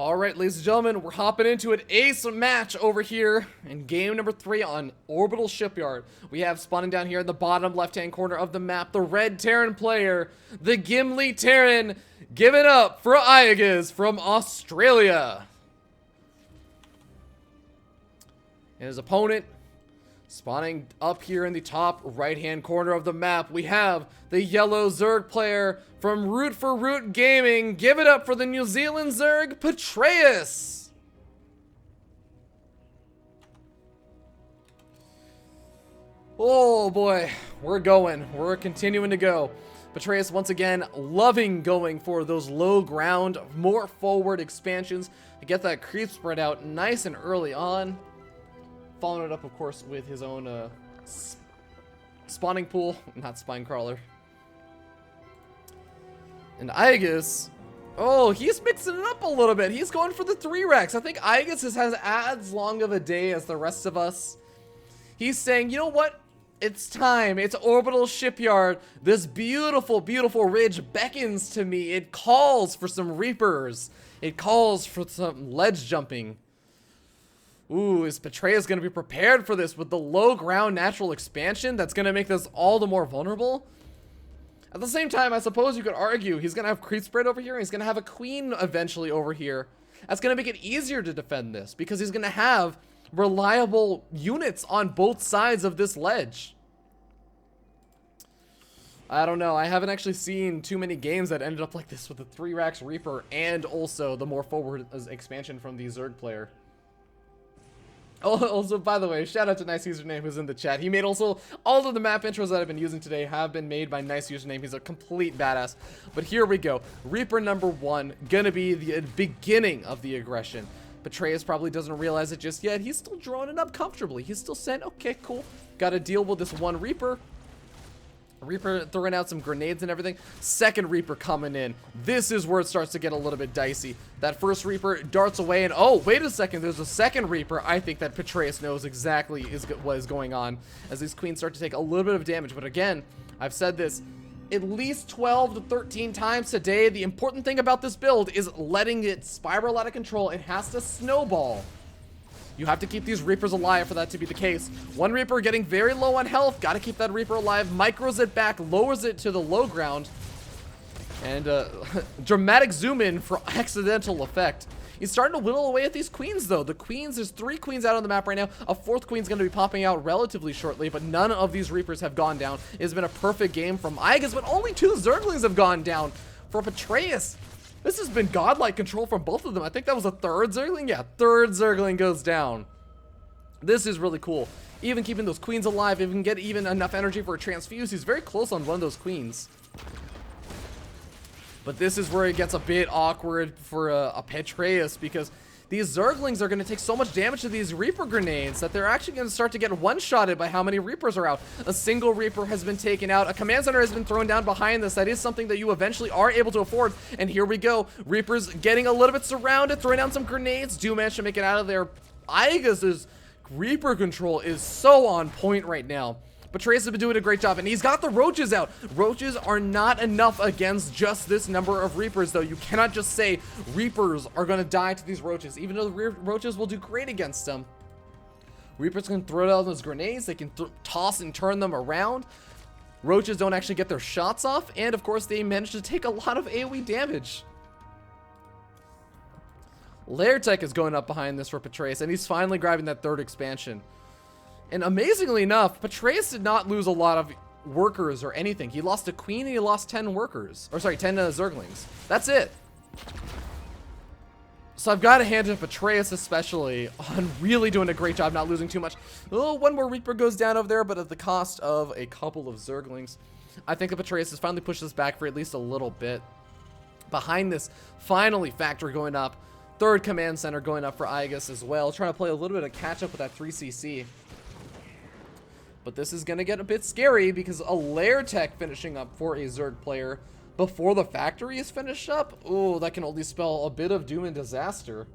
Alright, ladies and gentlemen, we're hopping into an ace match over here in game number 3 on Orbital Shipyard. We have spawning down here in the bottom left-hand corner of the map, the red Terran player, the Gimli Terran. Give it up for iaguz from Australia. And his opponent, spawning up here in the top right-hand corner of the map, we have the yellow Zerg player from Root for Root Gaming. Give it up for the New Zealand Zerg, Petraeus. Oh boy, we're going. We're continuing to go. Petraeus once again loving going for those low ground, more forward expansions to get that creep spread out nice and early on. Following it up, of course, with his own spawning pool, not spine crawler. And iaguz, oh, he's mixing it up a little bit. He's going for the 3 racks. I think iaguz has as long of a day as the rest of us. He's saying, you know what? It's time. It's Orbital Shipyard. This beautiful, beautiful ridge beckons to me. It calls for some Reapers. It calls for some ledge jumping. Ooh, is Petraeus going to be prepared for this with the low ground natural expansion that's going to make this all the more vulnerable? At the same time, I suppose you could argue he's going to have creep spread over here, and he's going to have a queen eventually over here. That's going to make it easier to defend this because he's going to have reliable units on both sides of this ledge. I don't know. I haven't actually seen too many games that ended up like this with the 3 racks Reaper and also the more forward expansion from the Zerg player. Oh, also, by the way, shout out to Nice Username who's in the chat. He made also, all of the map intros that I've been using today have been made by Nice Username. He's a complete badass. But here we go. Reaper number 1, gonna be the beginning of the aggression. Petraeus probably doesn't realize it just yet. He's still drawing it up comfortably. He's still saying, okay, cool. Gotta deal with this one Reaper. Reaper throwing out some grenades and everything. Second Reaper coming in. This is where it starts to get a little bit dicey. That first Reaper darts away and oh, wait a second, there's a second Reaper. I think that Petraeus knows exactly what is going on as these queens start to take a little bit of damage. But again, I've said this at least 12 to 13 times today. The important thing about this build is letting it spiral out of control. It has to snowball. You have to keep these Reapers alive for that to be the case. One Reaper getting very low on health. Got to keep that Reaper alive. Micros it back, lowers it to the low ground. And dramatic zoom in for accidental effect. He's starting to whittle away at these queens, though. The queens, there's 3 queens out on the map right now. A 4th queen's going to be popping out relatively shortly, but none of these Reapers have gone down. It has been a perfect game from iaguz, but only 2 Zerglings have gone down. For Petraeus, this has been godlike control from both of them. I think that was a 3rd Zergling. Yeah, 3rd Zergling goes down. This is really cool. Even keeping those queens alive, if you can get even enough energy for a transfuse. He's very close on one of those queens. But this is where it gets a bit awkward for a Petraeus because these Zerglings are going to take so much damage to these Reaper grenades that they're actually going to start to get one-shotted by how many Reapers are out. A single Reaper has been taken out. A command center has been thrown down behind this. That is something that you eventually are able to afford. And here we go. Reapers getting a little bit surrounded, throwing down some grenades. Do manage to make it out of there. iaguz's Reaper control is so on point right now. Petraeus has been doing a great job, and he's got the roaches out. Roaches are not enough against just this number of Reapers, though. You cannot just say Reapers are going to die to these roaches, even though the roaches will do great against them. Reapers can throw down those grenades. They can toss and turn them around. Roaches don't actually get their shots off, and of course, they manage to take a lot of AoE damage. Lair Tech is going up behind this for Petraeus, and he's finally grabbing that 3rd expansion. And amazingly enough, Petraeus did not lose a lot of workers or anything. He lost a queen and he lost 10 workers. Or sorry, 10 Zerglings. That's it. So I've got to hand it to Petraeus especially on really doing a great job, not losing too much. Oh, one more Reaper goes down over there, but at the cost of a couple of Zerglings. I think that Petraeus has finally pushed this back for at least a little bit. Behind this, finally Factory going up. 3rd Command Center going up for iaguz as well. Trying to play a little bit of catch up with that 3cc. But this is going to get a bit scary because a Lair Tech finishing up for a Zerg player before the factory is finished up. Ooh, that can only spell a bit of doom and disaster.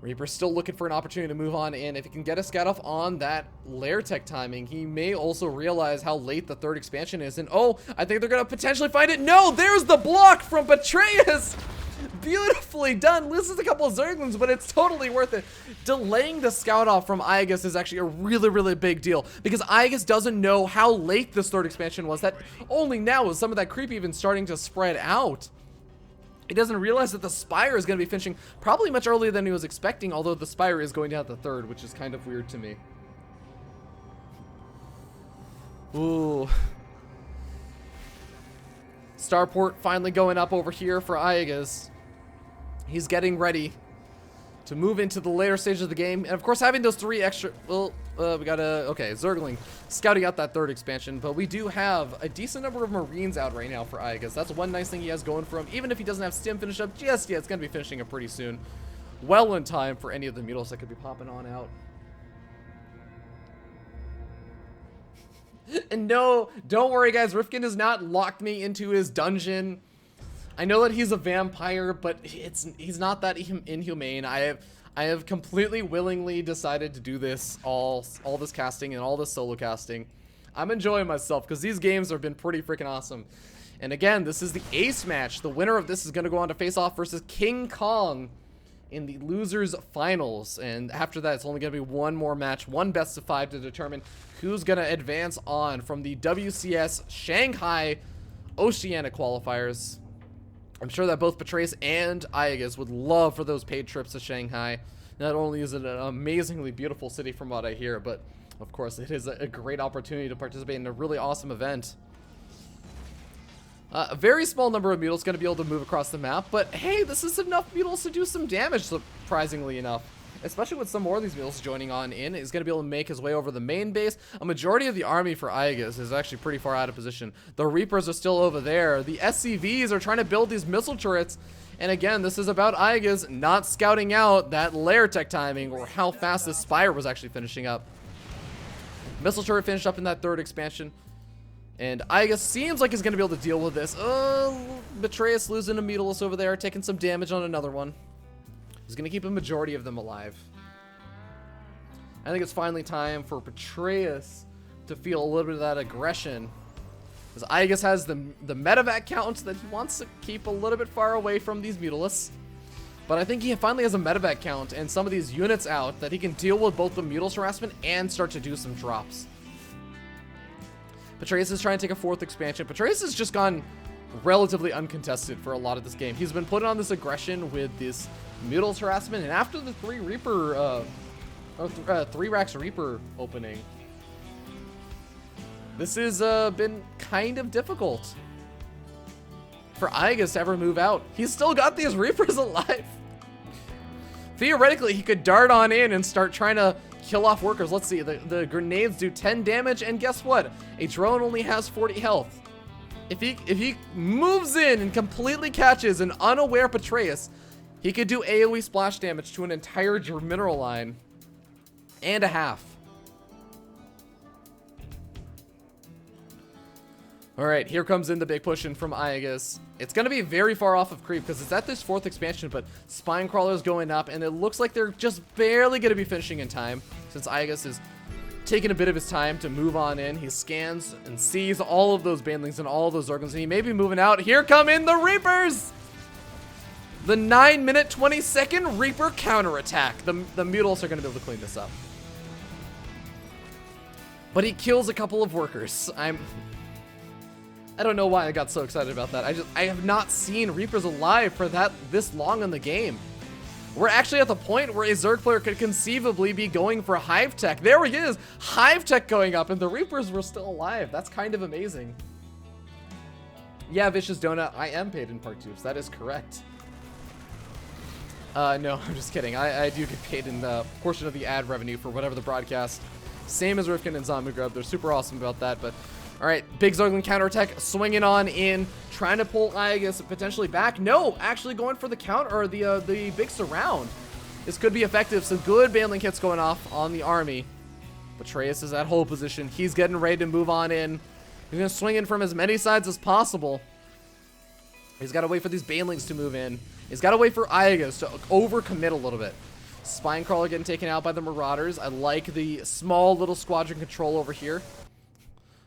Reaper's still looking for an opportunity to move on, and if he can get a scout off on that Lair Tech timing, he may also realize how late the 3rd expansion is. And oh, I think they're going to potentially find it. No, there's the block from Petraeus. Beautifully done. Loses a couple of Zerglings, but it's totally worth it. Delaying the scout off from iaguz is actually a really, really big deal because iaguz doesn't know how late this third expansion was. That only now is some of that creep even starting to spread out. He doesn't realize that the Spire is going to be finishing probably much earlier than he was expecting, although the Spire is going down the third, which is kind of weird to me. Ooh. Starport finally going up over here for iaguz. He's getting ready to move into the later stage of the game. And of course, having those 3 extra, well, we got okay, Zergling scouting out that third expansion, but we do have a decent number of Marines out right now for iaguz. That's one nice thing he has going for him. Even if he doesn't have Stim finish up just yet, it's going to be finishing up pretty soon. Well in time for any of the mutals that could be popping on out. And no, don't worry guys, Rifkin has not locked me into his dungeon. I know that he's a vampire, but he's not that inhumane. I have completely willingly decided to do this, all this casting and all this solo casting. I'm enjoying myself because these games have been pretty freaking awesome. And again, this is the ace match. The winner of this is going to go on to face off versus King Kong in the losers finals. And after that, it's only going to be one more match, one best of 5 to determine who's going to advance on from the WCS Shanghai Oceanic Qualifiers. I'm sure that both Petraeus and iaguz would love for those paid trips to Shanghai. Not only is it an amazingly beautiful city from what I hear, but of course it is a great opportunity to participate in a really awesome event. A very small number of mutals going to be able to move across the map, but hey, this is enough mutals to do some damage, surprisingly enough. Especially with some more of these mutals joining on in, he's going to be able to make his way over the main base. A majority of the army for iaguz is actually pretty far out of position. The Reapers are still over there. The SCVs are trying to build these missile turrets. And again, this is about iaguz not scouting out that lair tech timing or how fast this Spire was actually finishing up. Missile turret finished up in that third expansion. And iaguz seems like he's going to be able to deal with this. Oh, Petraeus losing a Mutalist over there, taking some damage on another one. He's going to keep a majority of them alive. I think it's finally time for Petraeus to feel a little bit of that aggression. Because iaguz has the medevac count that he wants to keep a little bit far away from these Mutalists. But I think he finally has a medevac count and some of these units out that he can deal with both the Mutalist harassment and start to do some drops. Petraeus is trying to take a 4th expansion. Petraeus has just gone relatively uncontested for a lot of this game. He's been putting on this aggression with this Mutalist harassment, and after the 3 Rax Reaper opening, this has been kind of difficult for iaguz to ever move out. He's still got these Reapers alive. Theoretically, he could dart on in and start trying to kill off workers. Let's see, the grenades do 10 damage, and guess what? A drone only has 40 health. If he moves in and completely catches an unaware Petraeus, he could do AoE splash damage to an entire mineral line and a half. All right, here comes in the big push in from iaguz. It's going to be very far off of creep because it's at this 4th expansion, but Spine Crawler is going up, and it looks like they're just barely going to be finishing in time since iaguz is taking a bit of his time to move on in. He scans and sees all of those Banelings and all of those Zerglings, and he may be moving out. Here come in the Reapers! The 9-minute, 20-second Reaper counterattack. The Mutals are going to be able to clean this up. But he kills a couple of workers. I don't know why I got so excited about that. I have not seen Reapers alive for this long in the game. We're actually at the point where a Zerg player could conceivably be going for Hive Tech. There he is! Hive Tech going up, and the Reapers were still alive. That's kind of amazing. Yeah, Vicious Donut, I am paid in part 2, so that is correct. No, I'm just kidding. I do get paid in the portion of the ad revenue for whatever the broadcast. Same as Rifkin and Zombie Grub. They're super awesome about that, but all right, big Zergling counterattack, swinging on in, trying to pull iaguz potentially back. No, actually going for the counter, or the big surround. This could be effective. Some good Baneling hits going off on the army. Petraeus is at hold position. He's getting ready to move on in. He's gonna swing in from as many sides as possible. He's got to wait for these Banelings to move in. He's got to wait for iaguz to overcommit a little bit. Spine Crawler getting taken out by the Marauders. I like the small little squadron control over here.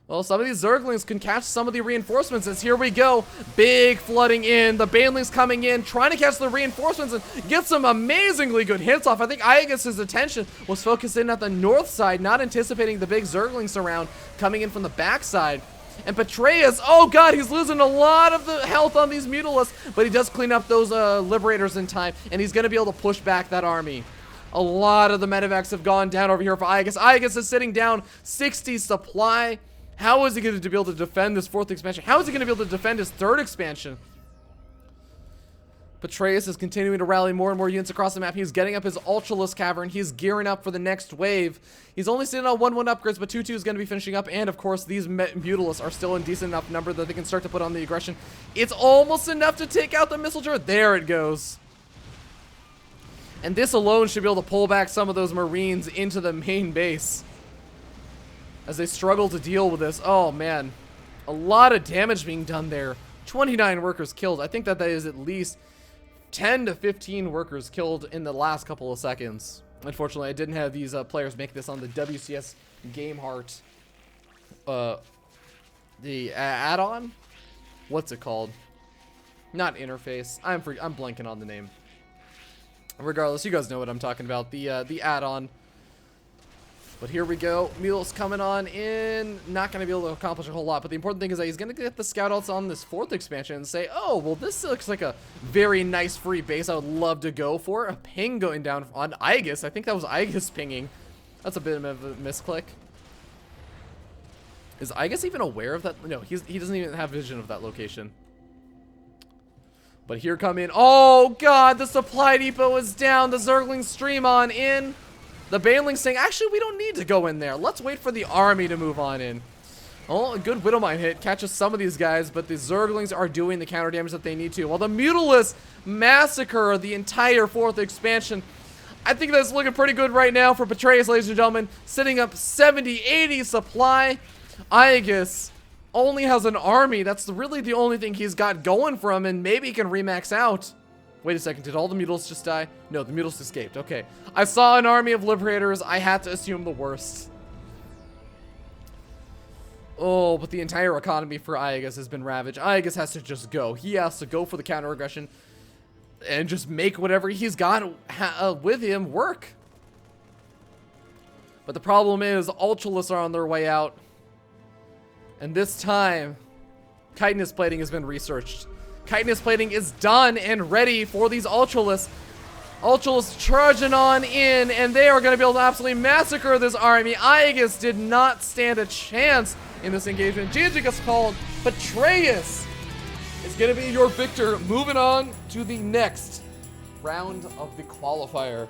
Well, some of these Zerglings can catch some of the reinforcements as here we go. Big flooding in. The Banelings coming in, trying to catch the reinforcements and get some amazingly good hits off. I think iaguz's attention was focused in at the north side, not anticipating the big Zerglings around coming in from the backside. And Petraeus, oh god, he's losing a lot of the health on these Mutalisks, but he does clean up those Liberators in time, and he's going to be able to push back that army. A lot of the medevacs have gone down over here for iaguz. iaguz is sitting down 60 supply. How is he going to be able to defend this 4th expansion? How is he going to be able to defend his 3rd expansion? Petraeus is continuing to rally more and more units across the map. He's getting up his Ultralisk Cavern. He's gearing up for the next wave. He's only sitting on 1-1 upgrades, but 2-2 is going to be finishing up. And, of course, these Mutalisks are still in decent enough number that they can start to put on the aggression. It's almost enough to take out the missile turret. There it goes. And this alone should be able to pull back some of those Marines into the main base as they struggle to deal with this. Oh, man. A lot of damage being done there. 29 workers killed. I think that is at least 10 to 15 workers killed in the last couple of seconds. Unfortunately, I didn't have these players make this on the WCS Gameheart. The add-on? What's it called? Not interface. I'm blanking on the name. Regardless, you guys know what I'm talking about. The add-on. But here we go. Mule's coming on in. Not going to be able to accomplish a whole lot. But the important thing is that he's going to get the scout outs on this 4th expansion and say, oh, well, this looks like a very nice free base I would love to go for. A ping going down on iaguz. I think that was iaguz pinging. That's a bit of a misclick. Is iaguz even aware of that? No, he doesn't even have vision of that location. But here come in. Oh, God, the supply depot is down. The Zerglings stream on in. The Banelings saying, actually, we don't need to go in there. Let's wait for the army to move on in. Oh, a good Widowmine hit catches some of these guys, but the Zerglings are doing the counter damage that they need to. While the Mutalisks massacre the entire 4th expansion. I think that's looking pretty good right now for Petraeus, ladies and gentlemen. Sitting up 70, 80 supply. iaguz only has an army. That's really the only thing he's got going for him, and maybe he can remax out. Wait a second, did all the Mutalisks just die? No, the Mutalisks escaped. Okay. I saw an army of Liberators. I had to assume the worst. Oh, but the entire economy for iaguz has been ravaged. iaguz has to just go. He has to go for the counter-aggression and just make whatever he's got with him work. But the problem is, Ultralisks are on their way out. And this time, chitinous plating has been researched. Chitinous plating is done and ready for these Ultralisks. Ultralisks charging on in, and they are going to be able to absolutely massacre this army. iaguz did not stand a chance in this engagement. GG gets called. Petraeus is going to be your victor. Moving on to the next round of the qualifier.